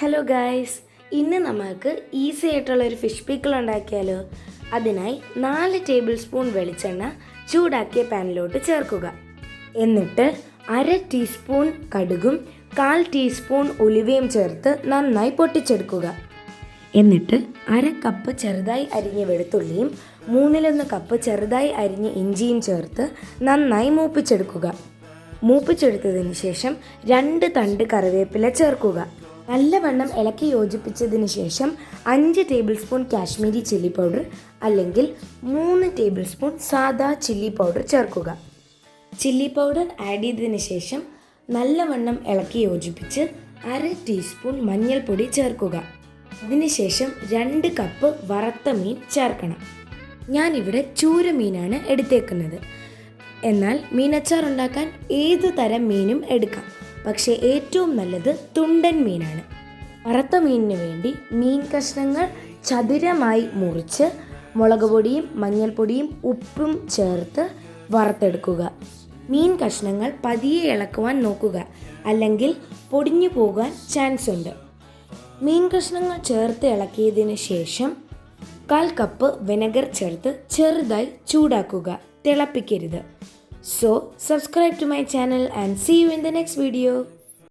Hello guys, ഇന്ന് നമുക്ക് easy ആയിട്ടുള്ളൊരു ഫിഷ് പിക്കിൾ ഉണ്ടാക്കിയാലോ. അതിനായി 4 ടേബിൾ സ്പൂൺ വെളിച്ചെണ്ണ ചൂടാക്കിയ പാനിലോട്ട് ചേർക്കുക. എന്നിട്ട് 1/2 ടീസ്പൂൺ കടുകും 1/4 ടീസ്പൂൺ ഉലുവയും ചേർത്ത് നന്നായി പൊട്ടിച്ചെടുക്കുക. എന്നിട്ട് 1/2 കപ്പ് ചെറുതായി അരിഞ്ഞ വെളുത്തുള്ളിയും 1/3 കപ്പ് ചെറുതായി അരിഞ്ഞ ഇഞ്ചിയും ചേർത്ത് നന്നായി മൂപ്പിച്ചെടുക്കുക. മൂപ്പിച്ചെടുത്തതിന് ശേഷം 2 തണ്ട് കറിവേപ്പില ചേർക്കുക. നല്ലവണ്ണം ഇളക്കി യോജിപ്പിച്ചതിന് ശേഷം 5 table spoon Kashmiri chilli powder അല്ലെങ്കിൽ 3 ടേബിൾ സ്പൂൺ സാദാ ചില്ലി പൗഡർ ചേർക്കുക. ചില്ലി പൗഡർ ആഡ് ചെയ്തതിന് ശേഷം നല്ലവണ്ണം ഇളക്കി യോജിപ്പിച്ച് 1/2 ടീസ്പൂൺ മഞ്ഞൾപ്പൊടി ചേർക്കുക. അതിനുശേഷം 2 കപ്പ് വറുത്ത മീൻ ചേർക്കണം. ഞാനിവിടെ ചൂര മീനാണ് എടുത്തേക്കുന്നത്. എന്നാൽ മീനച്ചാർ ഉണ്ടാക്കാൻ ഏതു തരം മീനും എടുക്കാം, പക്ഷേ ഏറ്റവും നല്ലത് തുണ്ടൻ മീനാണ്. വറുത്ത മീനിന് വേണ്ടി മീൻ കഷ്ണങ്ങൾ ചതുരമായി മുറിച്ച് മുളക് പൊടിയും മഞ്ഞൾപ്പൊടിയും ഉപ്പും ചേർത്ത് വറുത്തെടുക്കുക. മീൻ കഷ്ണങ്ങൾ പതിയെ ഇളക്കുവാൻ നോക്കുക, അല്ലെങ്കിൽ പൊടിഞ്ഞു പോകാൻ ചാൻസ് ഉണ്ട്. മീൻ കഷ്ണങ്ങൾ ചേർത്ത് ഇളക്കിയതിന് ശേഷം 1/4 കപ്പ് വിനെഗർ ചേർത്ത് ചെറുതായി ചൂടാക്കുക, തിളപ്പിക്കരുത്. So, subscribe to my channel and see you in the next video.